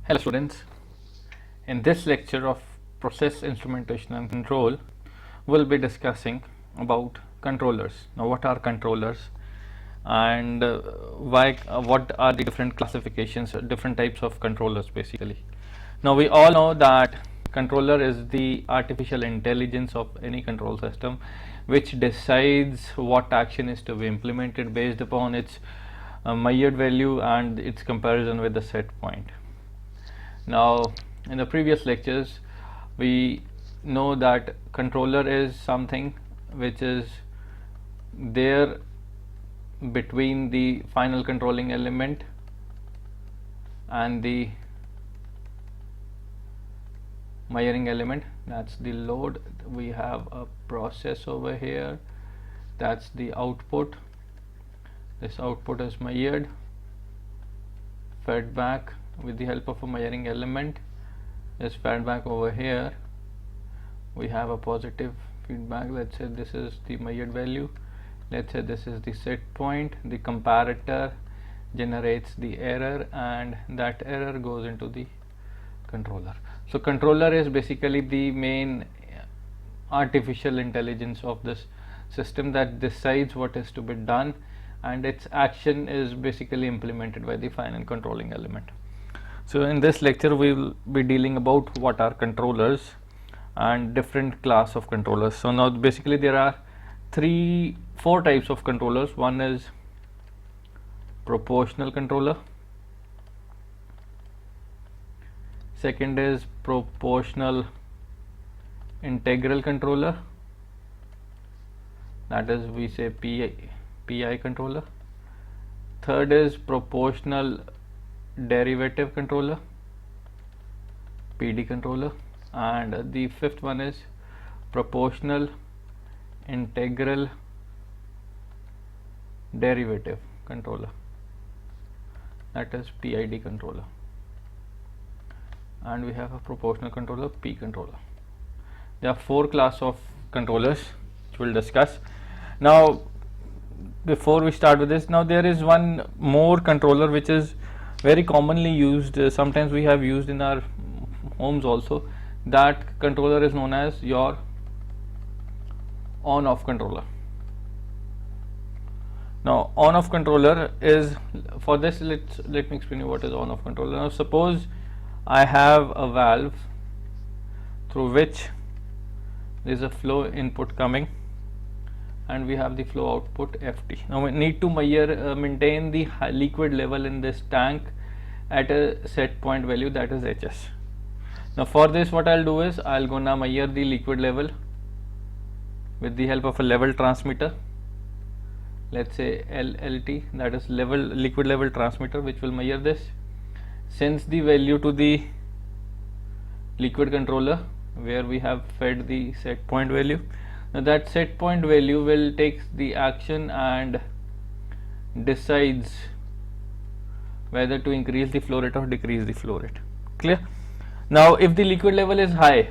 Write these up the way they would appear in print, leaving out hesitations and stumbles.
Hello students, in this lecture of process instrumentation and control we'll be discussing about controllers. Now what are controllers and what are the different classifications, different types of controllers basically. Now we all know that controller is the artificial intelligence of any control system which decides what action is to be implemented based upon its measured value and its comparison with the set point. Now in the previous lectures we know that controller is something which is there between the final controlling element and the measuring element. That's the load. We have a process over here, that's the output. This output is measured, fed back with the help of a measuring element, is fed back over here. We have a positive feedback. Let's say this is the measured value, let's say this is the set point. The comparator generates the error and that error goes into the controller. So controller is basically the main artificial intelligence of this system that decides what is to be done, and its action is basically implemented by the final controlling element. So in this lecture we will be dealing about what are controllers and different class of controllers. So now basically there are four types of controllers. One is proportional controller, second is proportional integral controller, that is we say PI controller. Third is proportional derivative controller, PD controller, and the fifth one is proportional integral derivative controller, that is PID controller. And we have a proportional controller, P controller. There are four class of controllers which we'll discuss. Now before we start with this, now there is one more controller which is very commonly used, sometimes we have used in our homes also. That controller is known as your on-off controller. Now on-off controller is, for this let me explain you what is on-off controller. Now suppose I have a valve through which there is a flow input coming and we have the flow output Ft. Now we need to maintain the liquid level in this tank at a set point value, that is Hs. Now for this what I'll do is I'll gonna measure the liquid level with the help of a level transmitter, let's say LLT, that is liquid level transmitter, which will measure this, sends the value to the liquid controller where we have fed the set point value. Now that set point value will take the action and decides whether to increase the flow rate or decrease the flow rate. Clear? Now if the liquid level is high,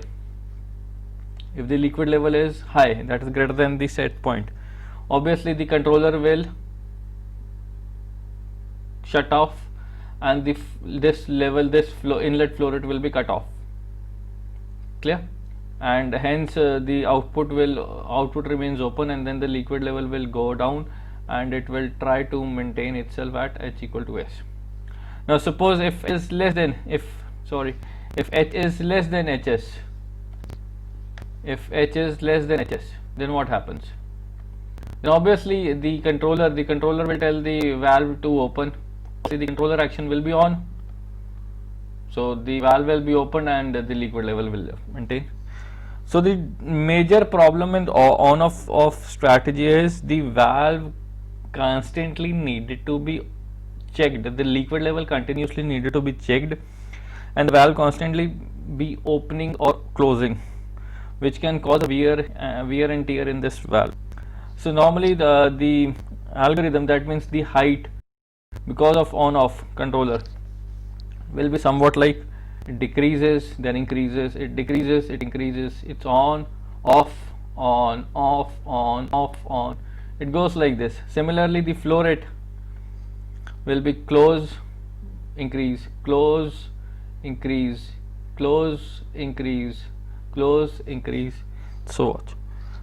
that is greater than the set point, obviously the controller will shut off and this inlet flow rate will be cut off. Clear? And hence the output remains open, and then the liquid level will go down and it will try to maintain itself at H equal to S. Now suppose if H is less than Hs, then what happens? Then obviously the controller will tell the valve to open. See, the controller action will be on, so the valve will be open and the liquid level will maintain. So the major problem in on-off strategy is the valve constantly needed to be checked, the liquid level continuously needed to be checked, and the valve constantly be opening or closing, which can cause wear and tear in this valve. So normally the algorithm, that means the height, because of on-off controller, will be somewhat like it decreases, then increases, it decreases, it increases, it's on, off, on, off, on, off, on. It goes like this. Similarly, the flow rate will be close, increase, close, increase, close, increase, close, increase, so on.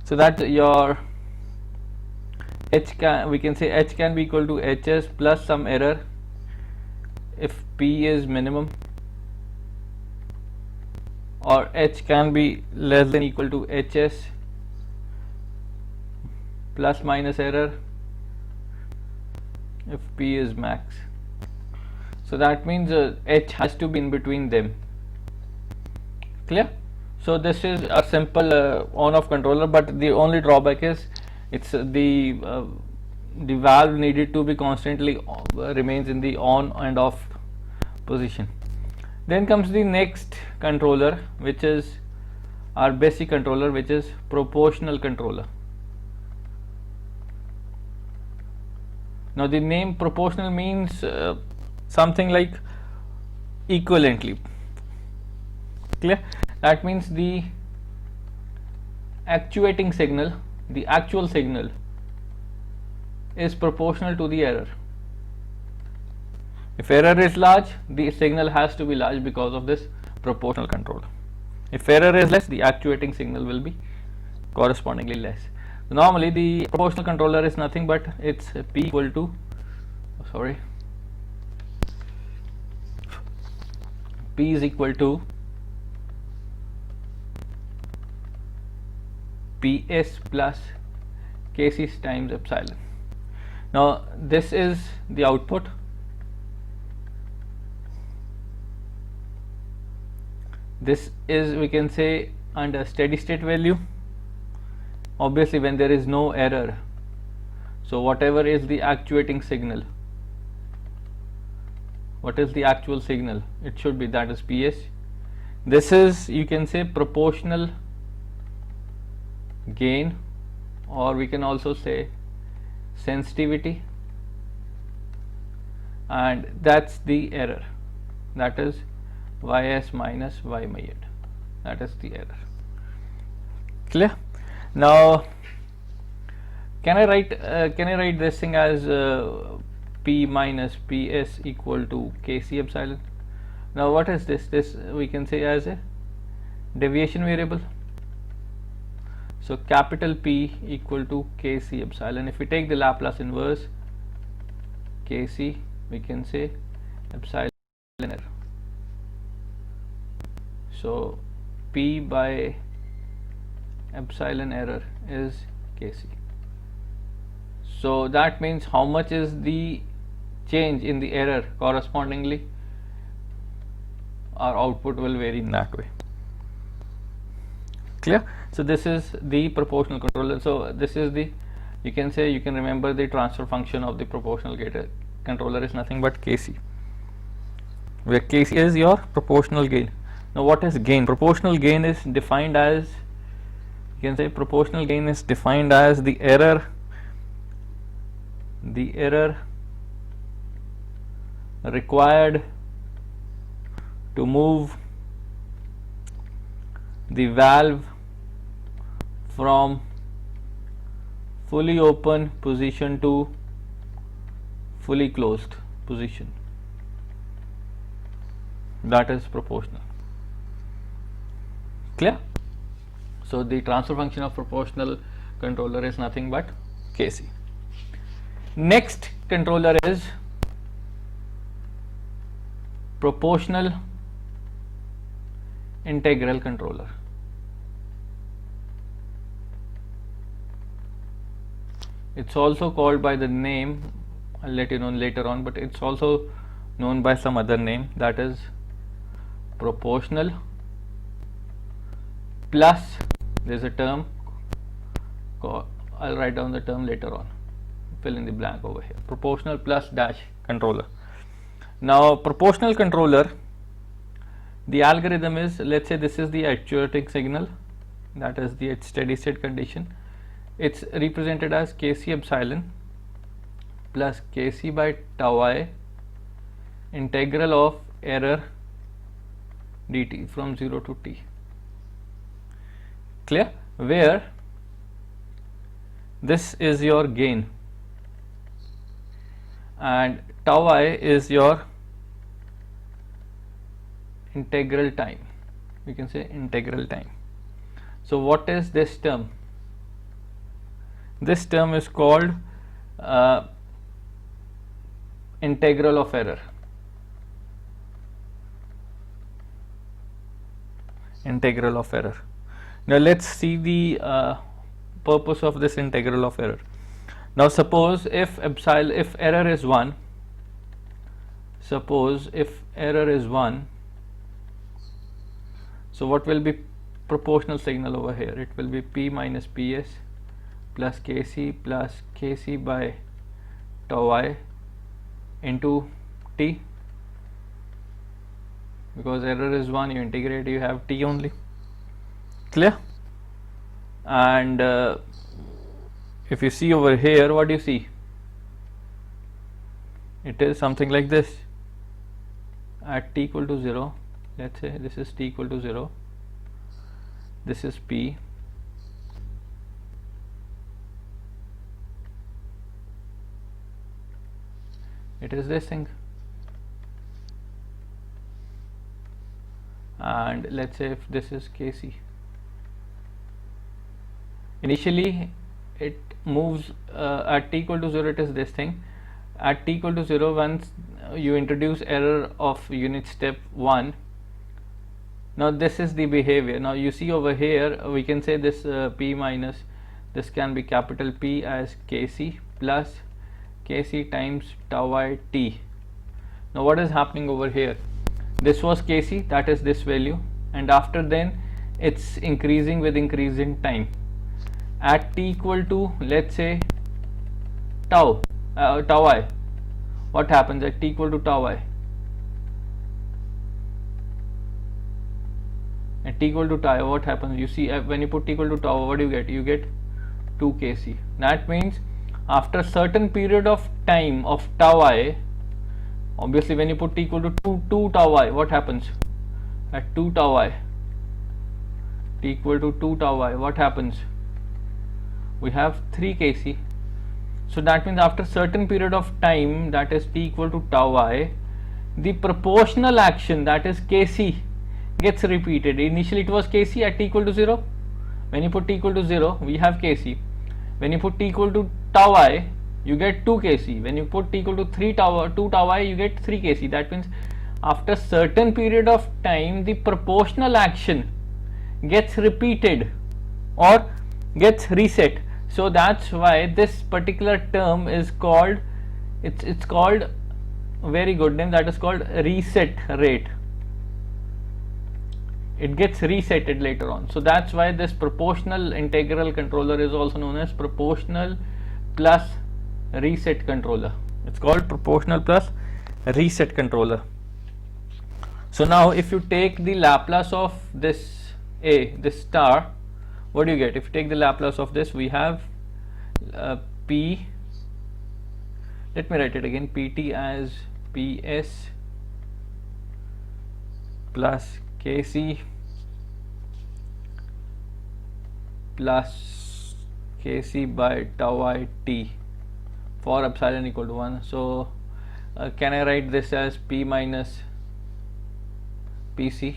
So that your h can, we can say h can be equal to hs plus some error if p is minimum, or h can be less than equal to hs plus minus error if p is max. So that means h has to be in between them. Clear? So this is a simple on-off controller, but the only drawback is it's the valve needed to be constantly remains in the on and off position. Then comes the next controller, which is our basic controller, which is proportional controller. Now the name proportional means something like equivalently. Clear? That means the actuating signal, the actual signal, is proportional to the error. If error is large, the signal has to be large because of this proportional controller. If error is less, the actuating signal will be correspondingly less. Normally the proportional controller is nothing but it's p equal to p is equal to ps plus kc times epsilon. Now this is the output. This is, we can say, under steady state value. Obviously when there is no error, so whatever is the actuating signal, what is the actual signal, it should be, that is ps. This is, you can say, proportional gain, or we can also say sensitivity, and that's the error, that is ys minus y mod, that is the error. Clear? Now can I write this thing as p minus ps equal to kc epsilon? Now what is this? This we can say as a deviation variable. So capital P equal to kc epsilon. If we take the Laplace inverse kc, we can say epsilon error. So P by epsilon error is kc. So that means how much is the change in the error, correspondingly our output will vary in that way. Clear? So this is the proportional controller. So this is the, you can say, you can remember the transfer function of the proportional gate controller is nothing but kc, where kc is your proportional gain. Now what is gain? Proportional gain is defined as, you can say, proportional gain is defined as the error required to move the valve from fully open position to fully closed position. That is proportional. Clear? So the transfer function of proportional controller is nothing but kc. Next controller is proportional integral controller. It's also called by the name, I'll let you know later on, but it's also known by some other name, that is proportional plus, there's a term called, I'll write down the term later on, fill in the blank over here, proportional plus dash controller. Now proportional controller, the algorithm is, let's say this is the actuating signal, that is the steady state condition. It's represented as kc epsilon plus kc by tau I integral of error dt from 0 to t. Clear? Where this is your gain and tau I is your integral time. We can say integral time. So what is this term? This term is called integral of error. Integral of error. Now let's see the purpose of this integral of error. Now suppose if error is 1, suppose if error is 1, so what will be proportional signal over here? It will be P minus PS plus Kc by tau I into T. Because error is 1, you integrate, you have T only. Clear? And if you see over here, what do you see? It is something like this. At t equal to 0, let's say this is t equal to 0, this is P, it is this thing, and let's say if this is Kc. Initially it moves at t equal to 0, it is this thing. At t equal to 0, once you introduce error of unit step 1, now this is the behavior. Now you see over here, we can say this P minus, this can be capital P as Kc plus Kc times tau I t. Now what is happening over here? This was Kc, that is this value, and after then it's increasing with increase in time. At t equal to, let's say, tau I, what happens at t equal to tau I? At t equal to tau I, what happens? You see, when you put t equal to tau I, what do you get? You get 2 Kc. That means after certain period of time of tau I, obviously when you put t equal to 2 tau I, what happens? At 2 tau I, t equal to 2 tau I, what happens? We have 3 Kc. So that means after certain period of time, that is t equal to tau I, the proportional action, that is Kc, gets repeated. Initially it was Kc at t equal to 0. When you put t equal to 0, we have Kc. When you put t equal to tau I, you get 2 Kc. When you put t equal to 2 tau I, you get 3 Kc. That means after certain period of time, the proportional action gets repeated or gets reset. So that's why this particular term is called, it's called a very good name, that is called reset rate. It gets resetted later on. So that's why this proportional integral controller is also known as proportional plus reset controller. It's called proportional plus reset controller. So now if you take the Laplace of this this star, what do you get? If you take the Laplace of this, we have P, let me write it again, Pt as Ps plus Kc plus Kc by tau I t for epsilon equal to 1. So can I write this as P minus Pc,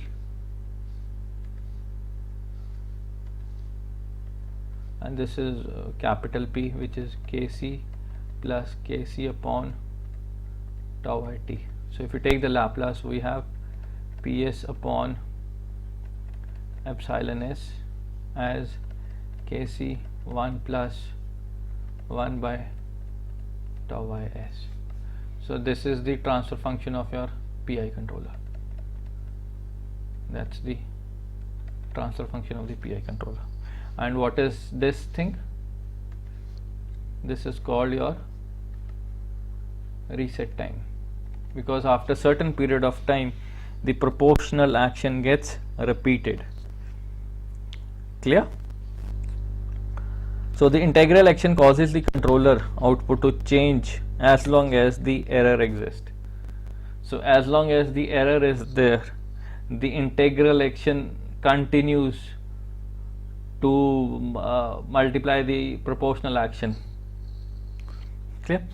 and this is capital P, which is Kc plus Kc upon tau I t. So if you take the Laplace, we have Ps upon epsilon s as Kc 1 plus 1 by tau I s. So this is the transfer function of your PI controller. That's the transfer function of the PI controller. And what is this thing? This is called your reset time, because after certain period of time the proportional action gets repeated. Clear? So the integral action causes the controller output to change as long as the error exists. So as long as the error is there, the integral action continues to multiply the proportional action. Clear?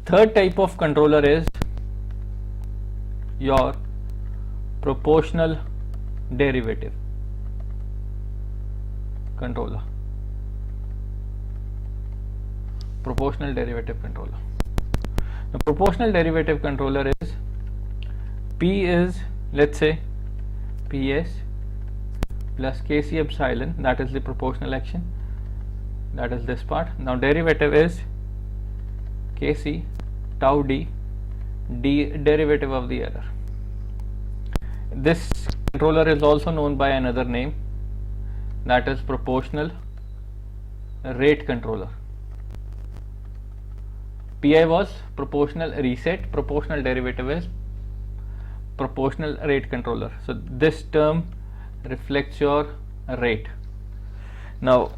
Third type of controller is your proportional derivative controller. Proportional derivative controller. The proportional derivative controller is P is, let's say, PS plus Kc epsilon, that is the proportional action, that is this part. Now derivative is Kc tau d, derivative of the error. This controller is also known by another name, that is proportional rate controller. Pi was proportional reset, proportional derivative is proportional rate controller. So this term reflects your rate. Now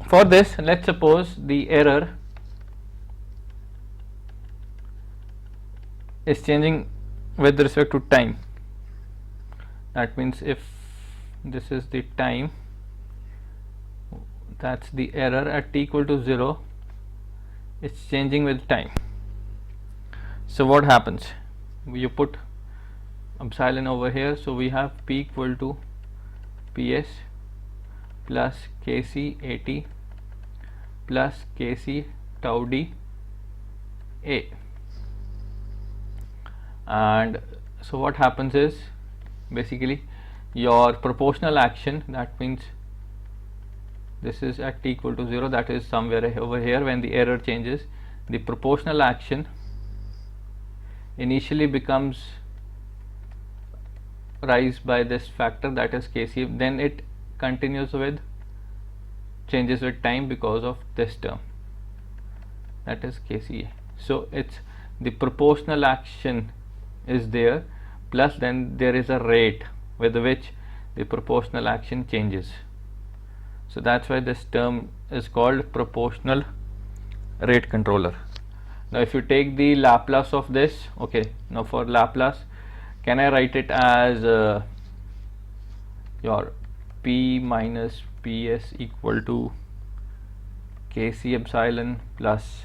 for this, let's suppose the error is changing with respect to time. That means if this is the time, that's the error at t equal to 0, it's changing with time. So what happens? You put epsilon over here, so we have P equal to PS plus Kc at plus Kc tau d a. And so what happens is, basically your proportional action, that means this is at t equal to 0, that is somewhere over here. When the error changes, the proportional action initially becomes rise by this factor, that is Kc, then it continues with changes with time because of this term, that is Kca. So it's the proportional action is there, plus then there is a rate with which the proportional action changes. So that's why this term is called proportional rate controller. Now if you take the Laplace of this, okay, now for Laplace, can I write it as your P minus PS equal to Kc epsilon plus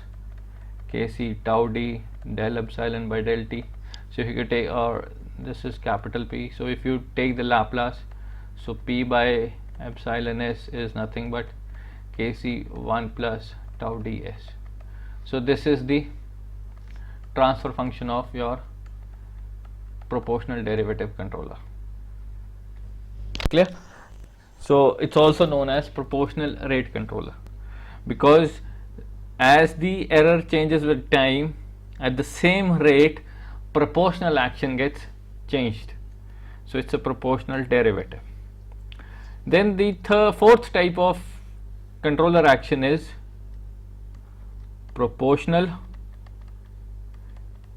Kc tau d del epsilon by del t. So if you could take, or this is capital P, so if you take the Laplace, so P by epsilon s is nothing but Kc 1 plus tau ds. So this is the transfer function of your proportional derivative controller. Clear? So it's also known as proportional rate controller, because as the error changes with time, at the same rate proportional action gets changed. So it's a proportional derivative. Then the fourth type of controller action is proportional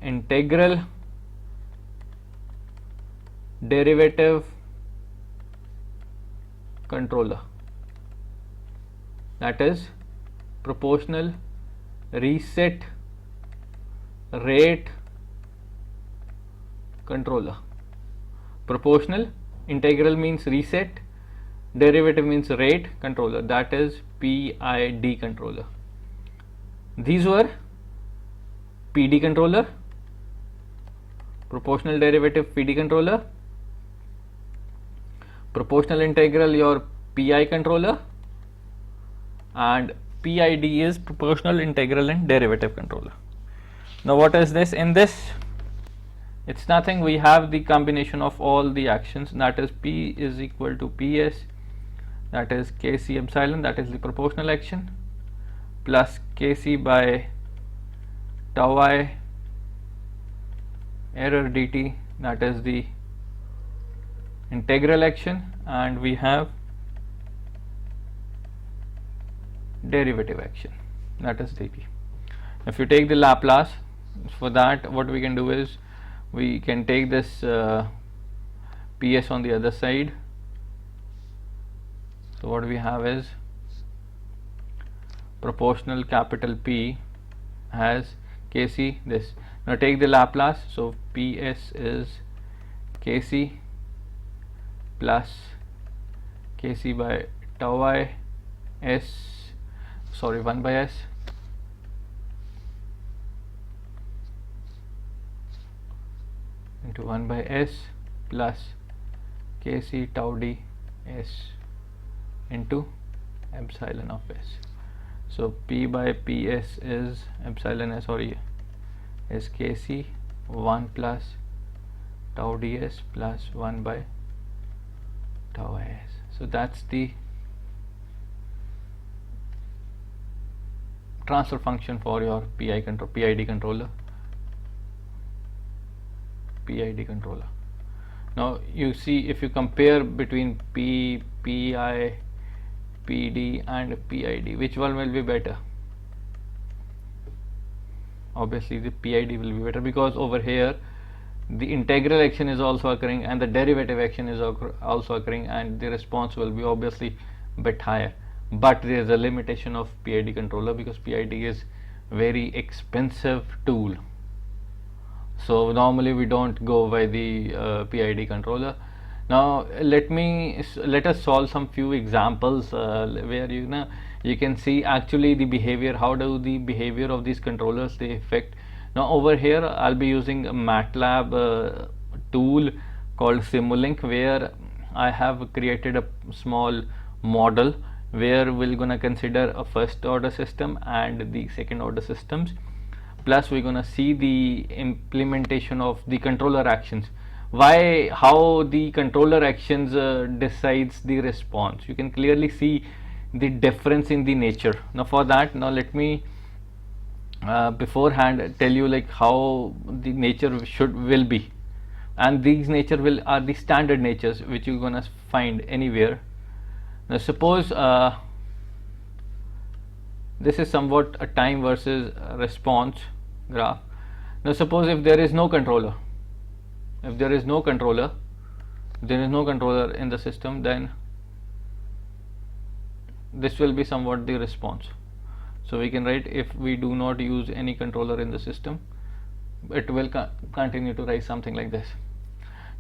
integral derivative controller, that is proportional reset rate controller. Proportional integral means reset, derivative means rate controller, that is PID controller. These were PD controller, proportional derivative PD controller, proportional integral your PI controller, and PID is proportional integral and derivative controller. Now what is this? In this, it's nothing, we have the combination of all the actions, that is P is equal to PS, that is Kc epsilon, that is the proportional action, plus Kc by tau I error dt, that is the integral action, and we have derivative action, that is dt. If you take the Laplace, for that what we can do is we can take this PS on the other side. So what we have is proportional capital P has Kc this. Now take the Laplace, so PS is Kc plus Kc by tau I s, sorry 1 by s into 1 by s plus Kc tau d s into epsilon of s. So P by Ps is epsilon s, or is Kc 1 plus tau ds plus 1 by tau s. So that's the transfer function for your PID controller. Now you see, if you compare between PI, PD and PID, which one will be better? Obviously the PID will be better, because over here the integral action is also occurring and the derivative action is also occurring, and the response will be obviously bit higher. But there is a limitation of PID controller, because PID is very expensive tool. So normally we don't go by the PID controller. Now let us solve some few examples where you can see actually the behavior, how do the behavior of these controllers they affect. Now over here I'll be using a MATLAB tool called Simulink, where I have created a small model where we're gonna consider a first order system and the second order systems, plus we're gonna see the implementation of the controller actions, how the controller actions decides the response. You can clearly see the difference in the nature. Now for that, now let me beforehand tell you like how the nature will be, and these nature are the standard natures which you're gonna find anywhere. Now suppose this is somewhat a time versus response graph. Now suppose if there is no controller, there is no controller in the system, then this will be somewhat the response. So we can write, if we do not use any controller in the system, it will continue to write something like this.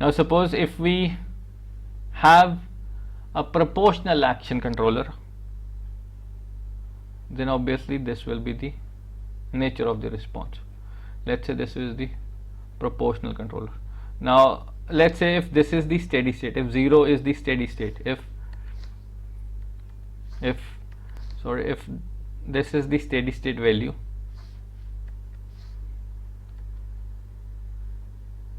Now suppose if we have a proportional action controller, then obviously this will be the nature of the response. Let's say this is the proportional controller. Now let's say if this is the steady state, if 0 is the steady state, if this is the steady state value,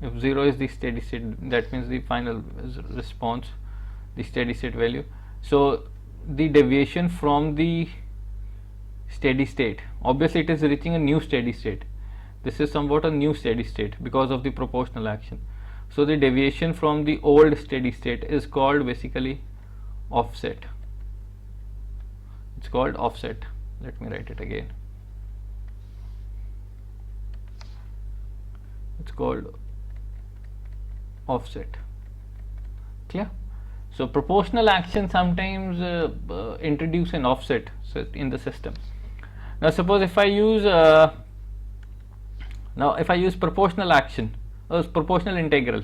if 0 is the steady state, that means the final response, the steady state value. So the deviation from the steady state, obviously it is reaching a new steady state. This is somewhat a new steady state because of the proportional action. So the deviation from the old steady state is called basically offset. It's called offset. Let me write it again. It's called offset. Clear? So proportional action sometimes introduce an offset in the system. Now suppose if I use proportional action, proportional integral.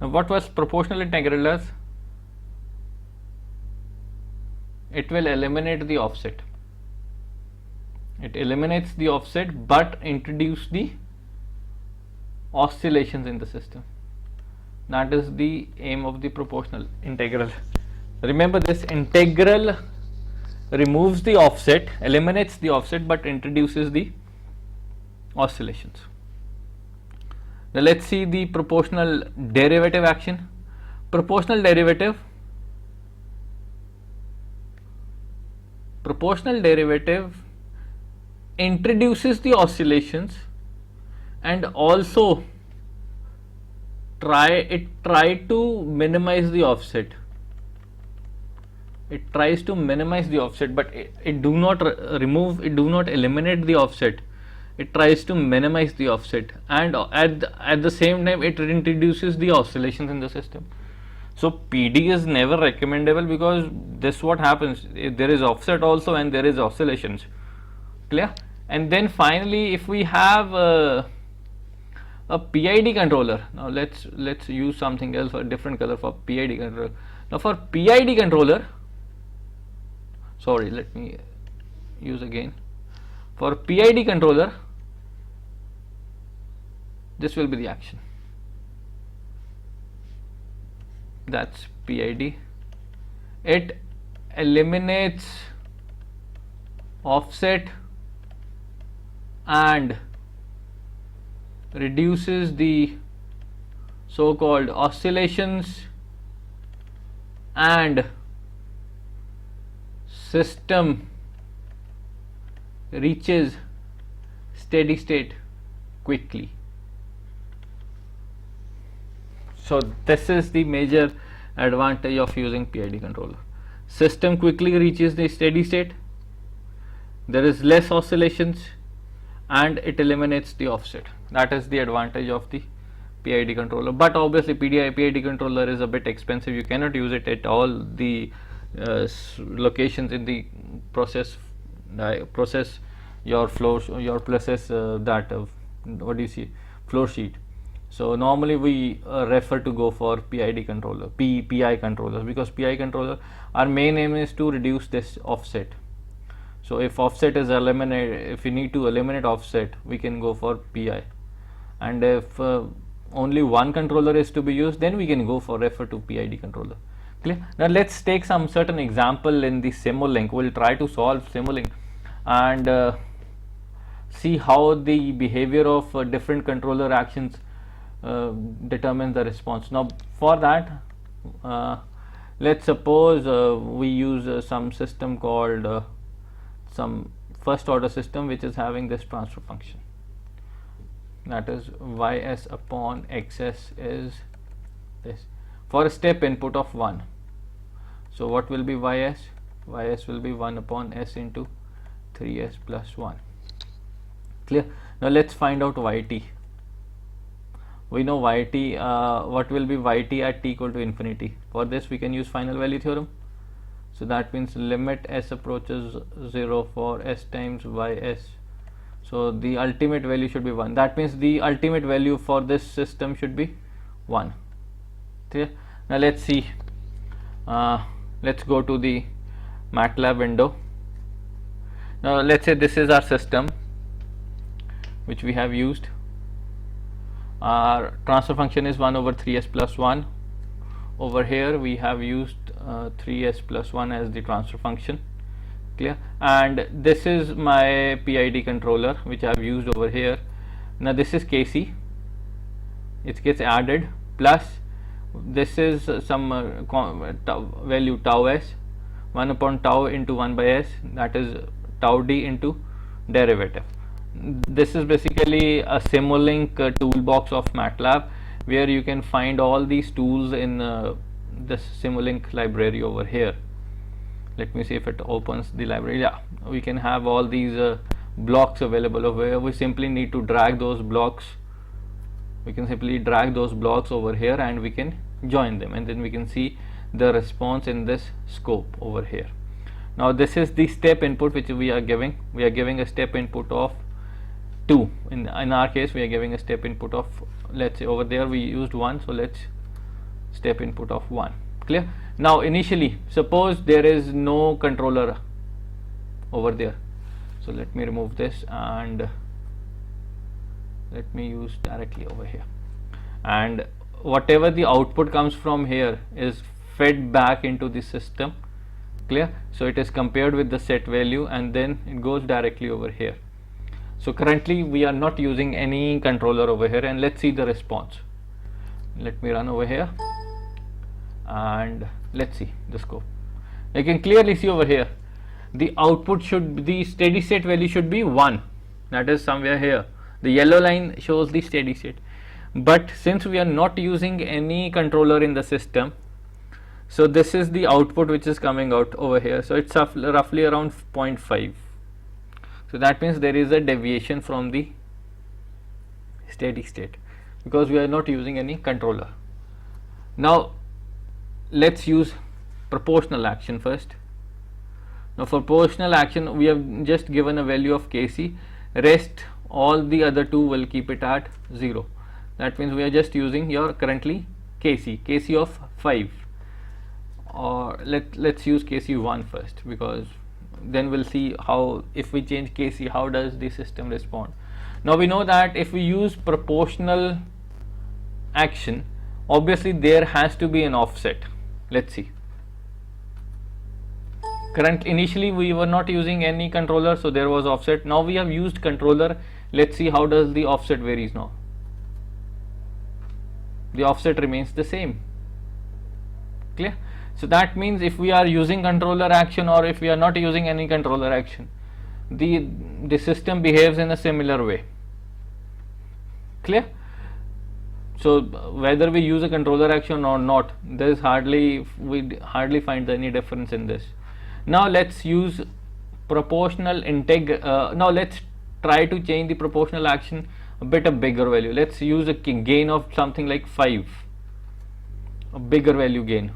Now what was proportional integral as? It will eliminate the offset. It eliminates the offset but introduce the oscillations in the system. That is the aim of the proportional integral. Remember, this integral removes the offset, eliminates the offset but introduces the oscillations. Now let's see the proportional derivative action. Proportional derivative introduces the oscillations and also try to minimize the offset. It tries to minimize the offset, but it do not eliminate the offset. It tries to minimize the offset, and at the same time it introduces the oscillations in the system. So PD is never recommendable, because this what happens, there is offset also and there is oscillations. Clear? And then finally, if we have a PID controller, now let's use something else, a different color for PID controller. Now for PID controller, sorry, let me use again. For PID controller, this will be the action. that's PID. It eliminates offset and reduces the so-called oscillations, and system reaches steady state quickly. So this is the major advantage of using PID controller. System quickly reaches the steady state, there is less oscillations, and it eliminates the offset. That is the advantage of the PID controller. But obviously PID controller is a bit expensive. You cannot use it at all the locations in the process your flows, your process what do you see, flow sheet. So normally we refer to go for PID controller, PI controllers, because PI controller, our main aim is to reduce this offset. So if offset is eliminated, if we need to eliminate offset, we can go for PI. And if only one controller is to be used, then we can go for refer to PID controller. Clear? Now let's take some certain example in the Simulink. We'll try to solve Simulink and see how the behavior of different controller actions determines the response. Now for that, let's suppose we use some system called some first order system which is having this transfer function, that is ys upon xs is this, for a step input of 1. So what will be ys? Ys will be 1 upon s into 3s plus 1. Clear? Now let's find out yt. We know yt, what will be yt at t equal to infinity? For this we can use final value theorem. So that means limit s approaches 0 for s times ys. So the ultimate value should be 1. That means the ultimate value for this system should be 1. Clear? Now let's see. Let's go to the MATLAB window. Now let's say this is our system which we have used. Our transfer function is 1 over 3s plus 1. Over here we have used 3s plus 1 as the transfer function. Clear? And this is my PID controller which I have used over here. Now this is Kc, it gets added, plus this is some value tau s, 1 upon tau into 1 by s, that is tau d into derivative. This is basically a Simulink toolbox of MATLAB, where you can find all these tools in this Simulink library over here. Let me see if it opens the library. Yeah, we can have all these blocks available over here. We simply need to drag those blocks. We can simply drag those blocks over here and we can join them, and then we can see the response in this scope over here. Now this is the step input which we are giving. We are giving a step input of 2. In our case we are giving a step input of, let's say over there we used 1, so let's step input of 1. Clear? Now initially suppose there is no controller over there, so let me remove this and let me use directly over here, and whatever the output comes from here is fed back into the system. Clear? So it is compared with the set value and then it goes directly over here. So currently we are not using any controller over here, and let's see the response. Let me run over here and let's see the scope. You can clearly see over here the output should, the steady state value should be 1, that is somewhere here. The yellow line shows the steady state, but since we are not using any controller in the system, so this is the output which is coming out over here. So it's roughly around 0.5. So that means there is a deviation from the steady state because we are not using any controller. Now let's use proportional action first. Now for proportional action we have just given a value of Kc, rest all the other two will keep it at 0. That means we are just using your currently Kc of 5, or let's use Kc1 first, because then we'll see how, if we change Kc, how does the system respond. Now we know that if we use proportional action, obviously there has to be an offset. Let's see. Initially we were not using any controller, so there was offset. Now we have used controller. Let's see how does the offset varies now. The offset remains the same. Clear? So that means if we are using controller action or if we are not using any controller action, the system behaves in a similar way. Clear? So whether we use a controller action or not, there is we hardly find any difference in this. Now let's use proportional now let's try to change the proportional action a bit of bigger value. Let's use a gain of something like 5, a bigger value gain.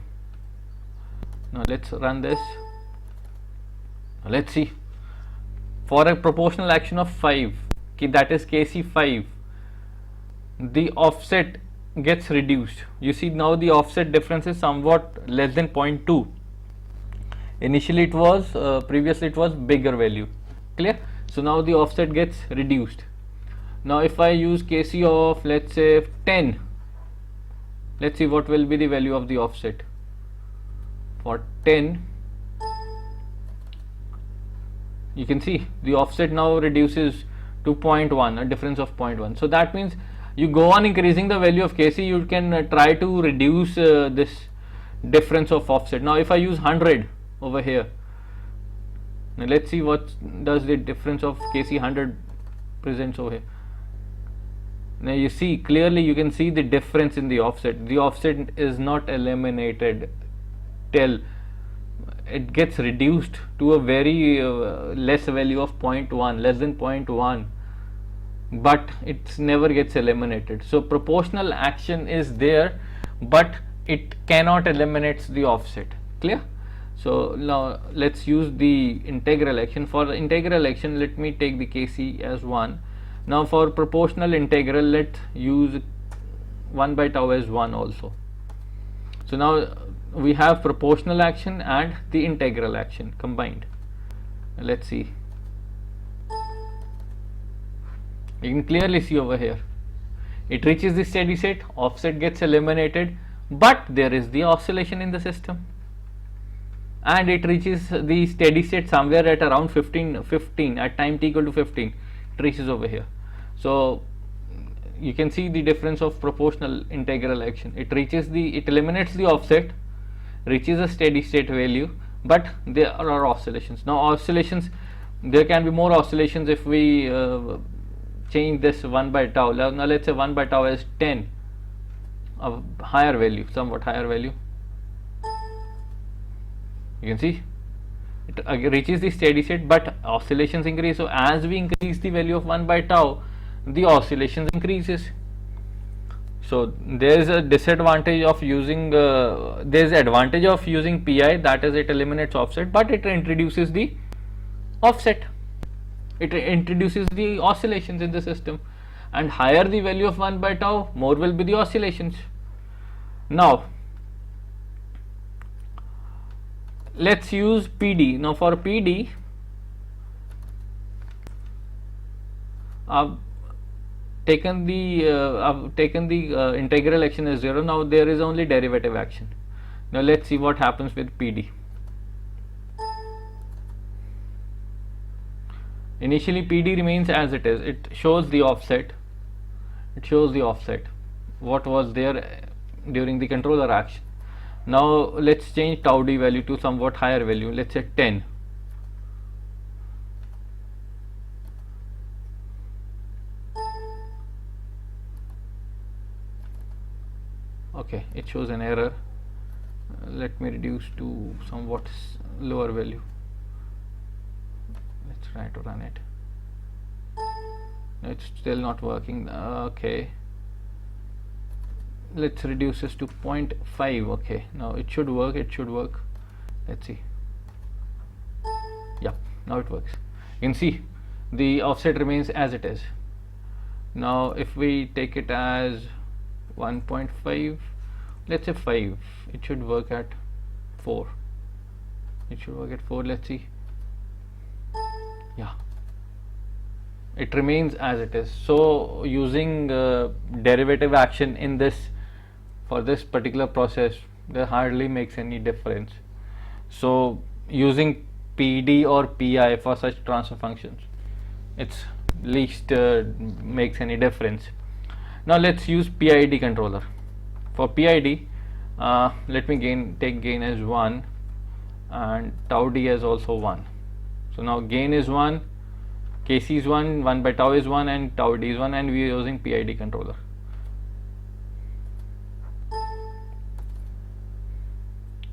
Now let's run this. Now let's see. For a proportional action of 5, that is KC5, the offset gets reduced. You see now the offset difference is somewhat less than 0.2. Initially it was, previously it was bigger value. Clear? So now the offset gets reduced. Now if I use KC of, let's say, 10, let's see what will be the value of the offset. For 10, you can see the offset now reduces to 0.1, a difference of 0.1. So that means you go on increasing the value of KC, you can try to reduce this difference of offset. Now if I use 100 over here, now let's see what does the difference of KC 100 presents over here. Now you see clearly, you can see the difference in the offset. The offset is not eliminated till it gets reduced to a very less value of 0.1, less than 0.1, but it never gets eliminated. So proportional action is there, but it cannot eliminate the offset. Clear? So now let's use the integral action. For the integral action, let me take the KC as 1. Now for proportional integral, let's use 1 by tau as 1 also. So now we have proportional action and the integral action combined. Let's see. You can clearly see over here, it reaches the steady state, offset gets eliminated, but there is the oscillation in the system, and it reaches the steady state somewhere at around 15 at time t equal to 15. It reaches over here. So you can see the difference of proportional integral action. It eliminates the offset, reaches a steady state value, but there are oscillations. Now oscillations, there can be more oscillations if we change this 1 by tau. Now let's say 1 by tau is 10, a higher value, somewhat higher value. You can see it reaches the steady state, but oscillations increase. So as we increase the value of 1 by tau, the oscillations increases. So there is a disadvantage of using there is advantage of using PI, that is it eliminates offset, but it introduces the offset, it introduces the oscillations in the system, and higher the value of 1 by tau, more will be the oscillations. Now let's use PD. Now for PD, I've taken the integral action as 0. Now there is only derivative action. Now let's see what happens with PD. Initially PD remains as it is. It shows the offset. It shows the offset what was there during the controller action. Now let's change tau d value to somewhat higher value. Let's say 10. Okay, it shows an error. Let me reduce to somewhat lower value. Let's try to run it. It's still not working. Okay, let's reduce this to 0.5. okay, now it should work. Let's see. Yeah, now it works. You can see the offset remains as it is. Now if we take it as 1.5, let's say 5, it should work at 4. Let's see. Yeah, it remains as it is. So using derivative action in this for this particular process there hardly makes any difference. So using PD or PI for such transfer functions, it's least makes any difference. Now let's use PID controller. For PID, let me take gain as 1 and tau d as also 1. So now gain is 1, Kc is 1, 1 by tau is 1 and tau d is 1, and we are using PID controller.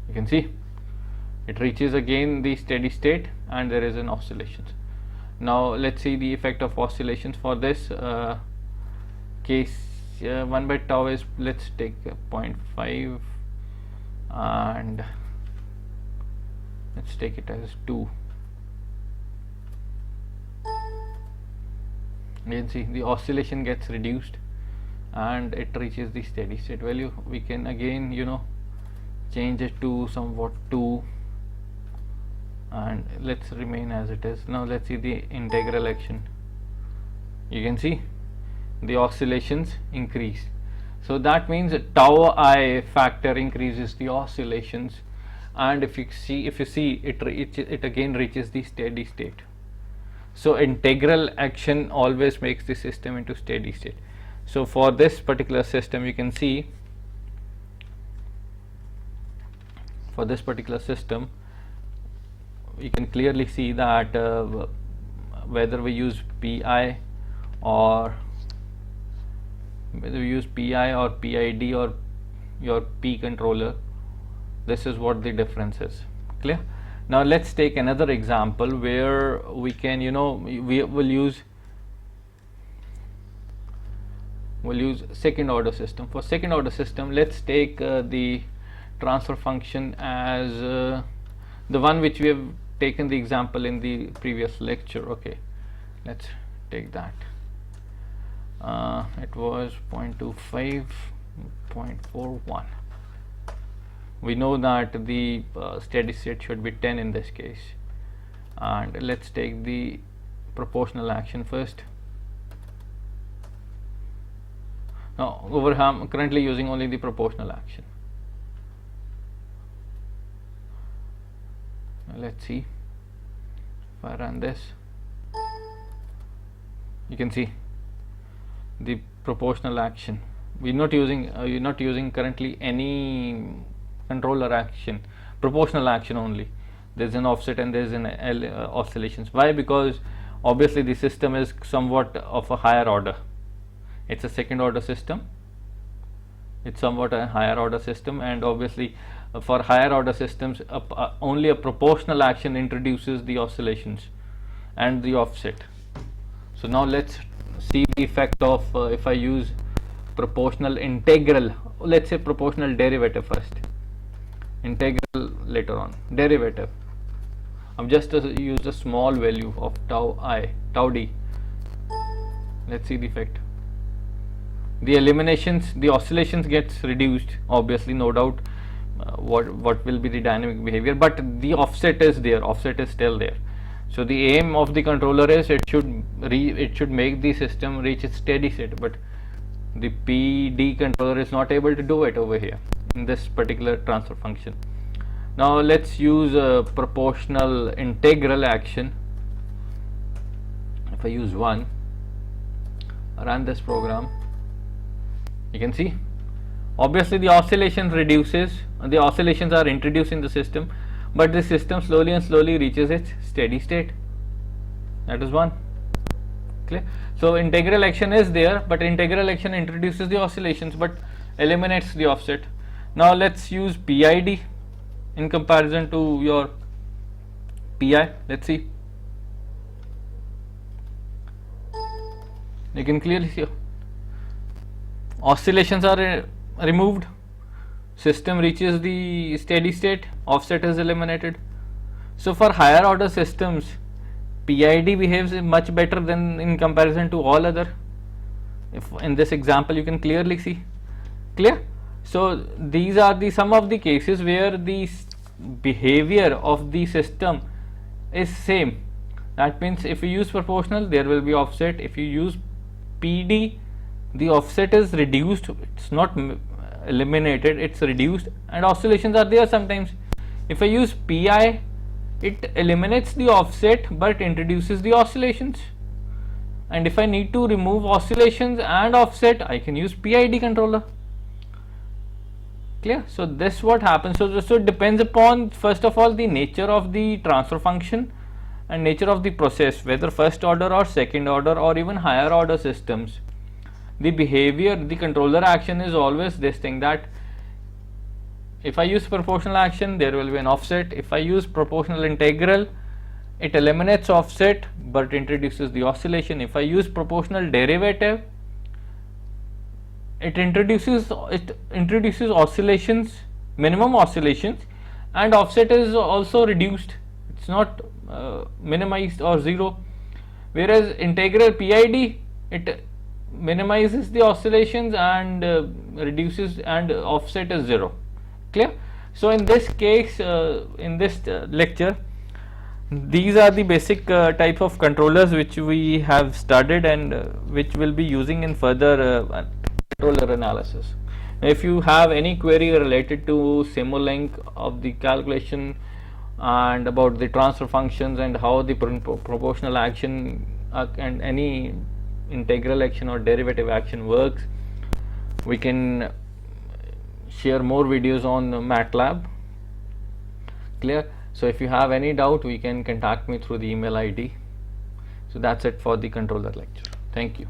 You can see it reaches again the steady state and there is an oscillation. Now let's see the effect of oscillations for this case. 1 by tau is, let's take 0.5 and let's take it as 2. You can see the oscillation gets reduced and it reaches the steady state value. We can again change it to somewhat 2 and let's remain as it is. Now let's see the integral action. You can see the oscillations increase, so that means tau I factor increases the oscillations, and if you see it again reaches the steady state. So integral action always makes the system into steady state. So for this particular system, you can see, for this particular system you can clearly see that whether we use PI or PID or your P controller, this is what the difference is. Clear? Now let's take another example where we can we will use second order system. For second order system, let's take the transfer function as the one which we have taken the example in the previous lecture. Okay, let's take that. It was 0.25, 0.41. We know that the steady state should be 10 in this case, and let's take the proportional action first. Now over here I'm currently using only the proportional action. Let's see if I run this. You can see the proportional action. You're not using currently any controller action, proportional action only. There's an offset and there's an oscillations. Why? Because obviously the system is somewhat of a higher order. It's a second order system. It's somewhat a higher order system, and obviously for higher order systems only a proportional action introduces the oscillations and the offset. So now let's see the effect of if I use proportional integral, let's say proportional derivative first, integral later on, derivative. I'm just use a small value of tau d. Let's see the effect. The eliminations, the oscillations gets reduced, obviously, no doubt. What will be the dynamic behavior, but the offset is there, offset is still there. So the aim of the controller is it should make the system reach its steady state, but the PD controller is not able to do it over here in this particular transfer function. Now let's use a proportional integral action. If I use 1, run this program, you can see obviously the oscillation reduces, the oscillations are introduced in the system, but the system slowly and slowly reaches its steady state. That is 1. Clear? So integral action is there, but integral action introduces the oscillations but eliminates the offset. Now let's use PID in comparison to your PI. Let's see. You can clearly see oscillations are removed, system reaches the steady state, offset is eliminated. So for higher order systems, PID behaves much better than in comparison to all other. If in this example you can clearly see. Clear? So these are the some of the cases where the behavior of the system is same. That means if you use proportional, there will be offset. If you use PD, the offset is reduced. It's not eliminated, it's reduced, and oscillations are there sometimes. If I use PI, it eliminates the offset but introduces the oscillations. And if I need to remove oscillations and offset, I can use PID controller. Clear? So this what happens. So it depends upon, first of all, the nature of the transfer function and nature of the process, whether first order or second order or even higher order systems. The behavior, the controller action is always this thing, that if I use proportional action, there will be an offset. If I use proportional integral, it eliminates offset but introduces the oscillation. If I use proportional derivative, it introduces oscillations, minimum oscillations, and offset is also reduced. It's not minimized or zero. Whereas integral PID, it minimizes the oscillations and reduces, and offset is zero. Clear? So in this case, in this lecture, these are the basic type of controllers which we have studied and which we'll be using in further controller analysis. If you have any query related to Simulink of the calculation and about the transfer functions and how the proportional action and any integral action or derivative action works, we can share more videos on MATLAB. Clear? So if you have any doubt, we can contact me through the email ID. So that's it for the controller lecture. Thank you.